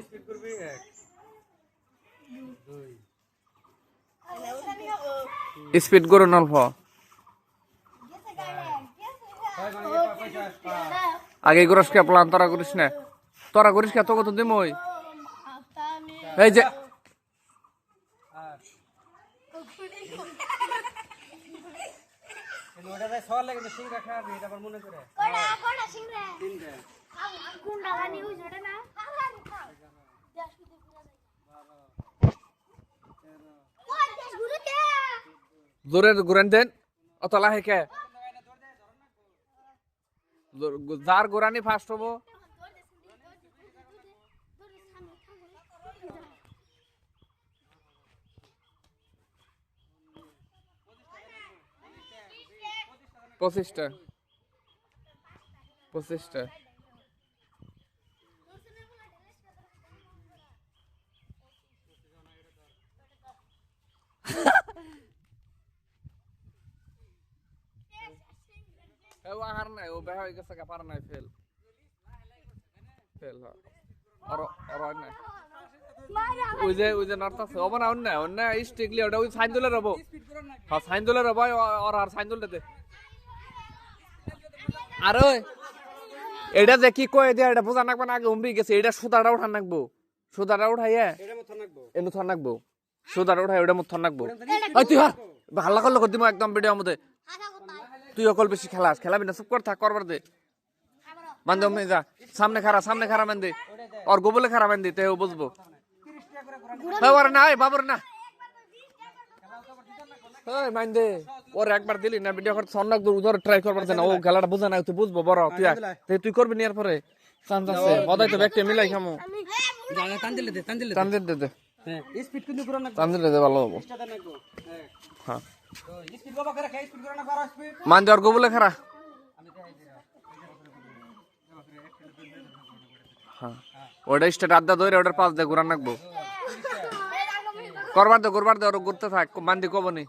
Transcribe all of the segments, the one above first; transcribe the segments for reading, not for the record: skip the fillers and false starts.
Speed করবি 1 2 speed করুন অল্প আগে করিস কে প্লান তোরা করিস না তোরা করিস কে তো কত দিম ওই এই যে ওটাতে সওয়াল লাগে সিং রাখা আর এটা আবার মনে করে কোড়া সিং রে তিনটা গুন্ডা গানি হই জড়ে না জোরে ঘুরেন দেন অত লাহে কে যার গোরানি ফার্স্ট হবো পঁচিশটা ও হার নাই ও বেহা হয়ে গেছে পার নাই ফেল নাই ওই যে নর্তাছে ওবা না অন্য স্ট্রিকলি ওটা ওই সাইন দলে রবো হ্যাঁ সাইন দলে রবো আর সাইন দলে দে আর ওই এটা যে কি কয় দিয়া এটা বোঝা নাকবে না আগে উমরি গেছে এটা সুদাটা উঠান নাকবো সুদাটা উঠাইয়া এটা মত থাকবো এনু থন নাকবো সুদাটা উঠাই ওটা মুখ থন নাকবো ওই তুই হার হাল্লা করলে করে দিমো একদম ভিডিওর মধ্যে তুই অকল বেশি খেলাবি না চুপ কর থাক করবার দে বান্ধব মেয়ে যা সামনে খারা মান দে আর গোবলে খারা মান দে তে ও বুঝবো বাবার না বাবার না ওই মান দে ওর একবার দিলি না ভিডিও করতে সন্নাক দূর উধর ট্রাই করবার দে না ও খেলাটা বুঝা না তুই বুঝবো বড় তুই করবি নি এর পরে চান্স আছে বদাই তো ব্যক্তি মিলাই খামু জানা টান দিলে দে হ্যাঁ স্পিড কিন্তু করো না টান দিলে দে ভালো হবে স্টার্ট না গো হ্যাঁ তো স্পিড বাবা করে স্পিড করো না করো স্পিড মান দে আর গোবলে খারা আমি দেখাই দিরা হ্যাঁ ওটা স্টার্ট আড্ডা ধরে ওটার পাশ দিয়ে ঘুরান রাখবো করবার দে ওর ঘুরতে থাক মান্দি কবনি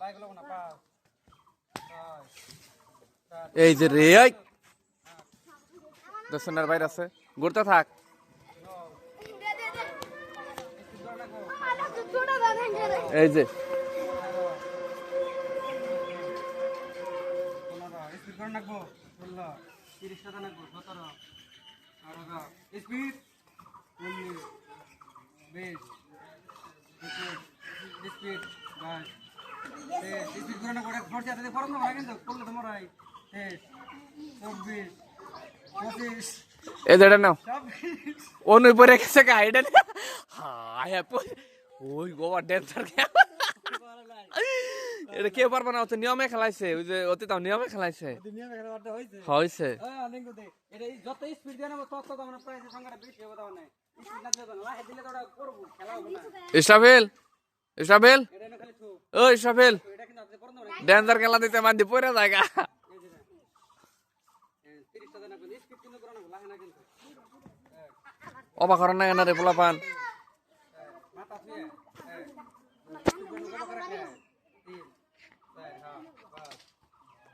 এই যে রে দর্শনের বাইরে আছে ঘুরতে থাক এই যে স্পিড করো না গো 16 30 টাকা না গো 17 18 স্পিড 19 20 স্পিড বাস স্পিড করো না করে ফোর্স যাতে ফরম না লাগে কিন্তু করলে তোমার আই 24 25 এই যেটা নাও 26 অনুই পরে গেছে গাইডা হায় ওই গোয়া ড্যান্সার এটা কে পারবে না ওতে নিয়মে খেলাইছে ওই যে অতি তাও নিয়মে খেলাইছে দুনিয়া খেলাটা হইছে হইছে অনেক দে এটা যত স্পিড দেন তত তো আমরা প্রাইস সংখ্যাটা বেশি হবে তাও না স্পিড না দেবে না লাহে দিলে তো ওটা করব খেলা হবে না ইসরাফেল এটা না খালি তো ও ইসরাফেল এটা কিন্তু আপনি করতে পারেন ড্যান্সার খেলা দিতে মান্দি পড়ে জায়গা 30 টাকা না করে স্পিড কিন্তু করো না লাহে না কিন্তু অবাক করেন না কেন রে পোলা পান মাথা আছে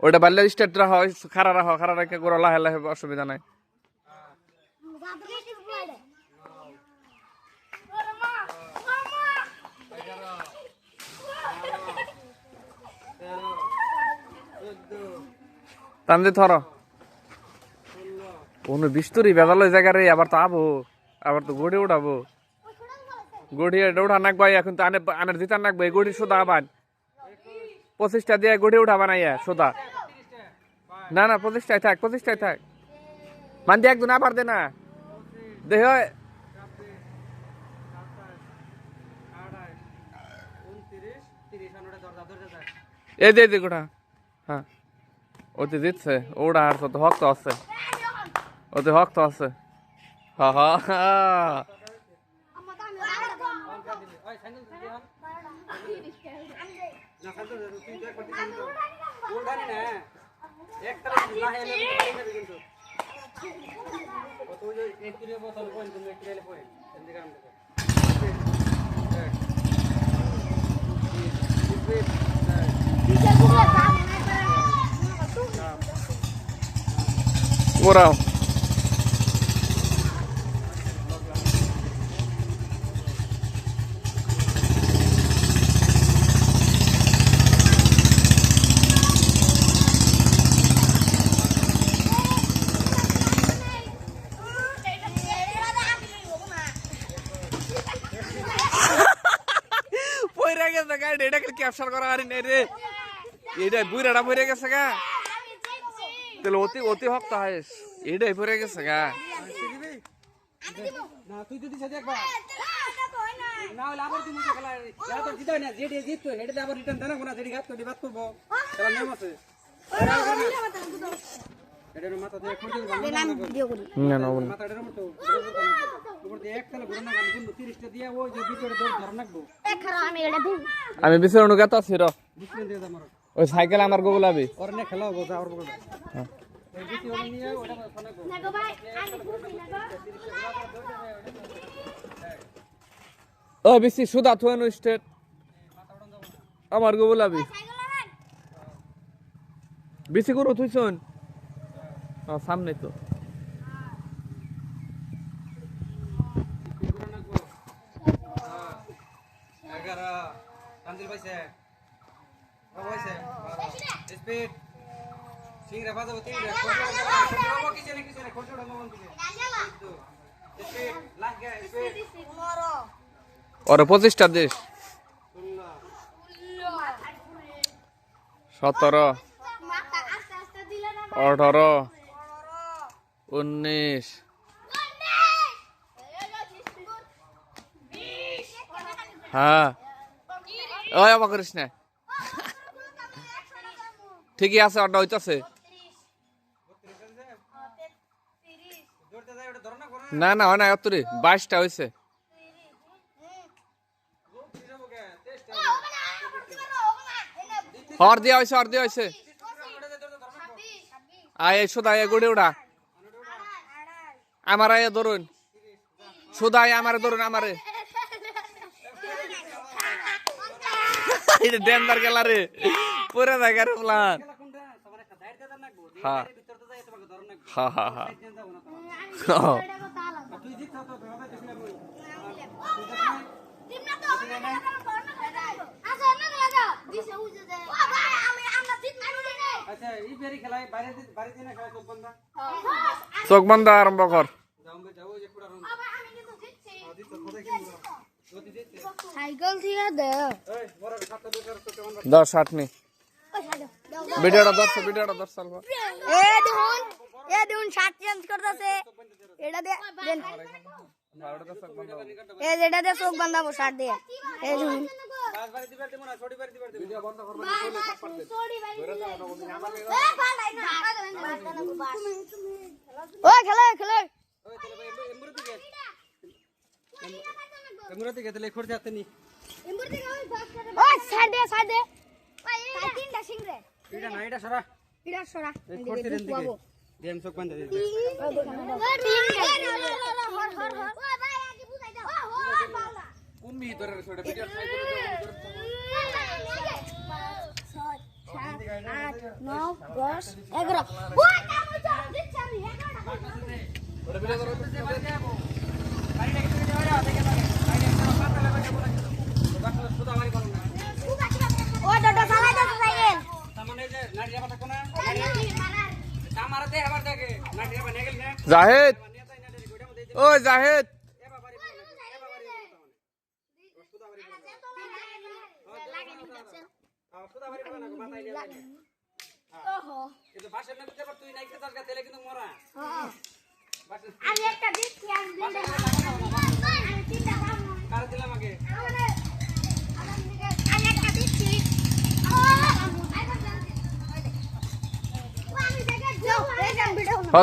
ওইটা বাল্য স্টেট রাখো খারা রেখে গোড়া লাহে লাহে অসুবিধা নাই তান্দি থর কোনো বিস্তরি বেজাল জায়গা রে আবার তো আবার তো গড়ি উঠাবো গড়ি এটা উঠা নাকবো এখন তো আনের দিতার নাকবো এই গড়ি সোদা আবার 25টা দিয়ে গড়ি উঠা বানাইয়া সোদা না 25টাই থাক মান্দি একজন আবার দে না দেহ এই দে গোটা হ্যাঁ ওতে দিচ্ছে ওটা আর তো হক তো আছে হ্যাঁ ওরাও ক্যাপচার করা হারি নাই রে এইটাই বুড়াটা ভরে গেছে গা তাহলে অতি অতি হক্ত হাইস এইটাই ভরে গেছে গা না তুই যদি সাথে একবার না হলে আবার তুমি তো খেলা ইয়া তো জিতই না যেটি জিততো হেডে আবার রিটার্ন দেনা কোনা যেটি ঘাত করে বাদ করব খেলা নিয়ম আছে এটার মাথা দিয়ে খুঁজে না না মাথা এটার মতো উপর দিয়ে এক খেলা ঘুরে না গান কিন্তু 30টা দিয়ে ওই যে ভিতরে দৌড় ধরে রাখবো আমি বিশের অনুগাত আছি র বুঝলেন দিয়ে আমার ওই সাইকেল আমার গোলাবি ওর নে খেলা হবো যা ওর বগল এই বিসি ওর নিয়ে ওটা ফোনে নাগো ভাই আমি খুশি নাগো ও বিসি সুদা থুয়ানো স্টেট আমার গোলাবি বিসি করো তুই শোন সামনে তো এগারো কান্দিল পাইছে পাইছে স্পিড সিংরা বাজাবো তিনটা খোঁজো কিসে খোঁজো মন দিকে স্পিড লাগ গে স্পিড 15 ওর 25টা দেশ 17 মাথা আস্তে আস্তে দিলে না 18 19 হ্যাঁ ওই আবার করিস না ঠিকই আছে অর্ডার হইতাছে দৌড়তে যায় ওটা ধরো না করো না না হয় না এত রে 22টা হয়েছে হর দিয়া হয়েছে আয় সুদা আয় গড়ে উড়া আমার আয় ধরুন সুদা আয় আমারে ধরুন আমারে এটা ডেঞ্জার গেলা রে পুরো জায়গা রে প্লান খেলা কোনটা সবার একটা দাইর দাদা নাকবো হ্যাঁ ভিতর তো যায় তোমাকে ধরো নাকবো হ্যাঁ হ্যাঁ হ্যাঁ সাইড যাব না তোমার হ্যাঁ। তুই জিত তো হবে দেখলে বই টিম না তো আচ্ছা না না দিছে উজে দে ভাই আমরা জিত আমি দেই আচ্ছা এই বেরি খেলায় বাইরে দিনে খেলা সব বন্ধ চোখ বন্ধ আরম্ভ কর যাও যে পুরা রন আমি কিন্তু জিতছি দিত খোদা কি গতি দিতে সাইকেল থেকে দে এই বড় সাতটা দুটার তো কেমন 10 60 ভিডিওটা ধর সালবা এ দেখুন শার্ট চেঞ্জ করতেছে এটা দে দেন এই যেটা দিয়ে চোখ বাঁধাবো শার্ট দিয়ে এই দেখুন পাঁচ বাড়ি দিবার দেব না ছোটি বাড়ি দিবার দেব ভিডিও বন্ধ করব ও খেলে খেলে ওই তাহলে ভাই এমুরতি কে তাহলে খোর যাতে নি ও সাইড দে তাই তিনটা সিংরে এটা না এটা সরা এটা সরা এই খোরতে দেন দিকে গেম সব বন্ধ দে কুম্বি ধরে ছোট ভিডিও জাহেদ ওই জাহেদ আমি একটা দিচ্ছি আমি একটা দিচ্ছি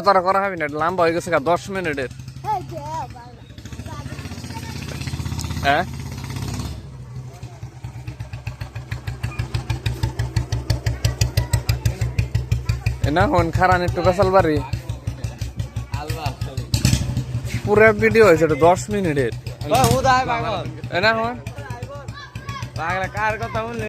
তারা করা হবে না লম্বা হয়ে গেছে 10 মিনিটের হ্যাঁ না হন খারান একটু কাসাল বাড়ি পুরো ভিডিও হয়েছে 10 মিনিটের না হন কার কথা বললে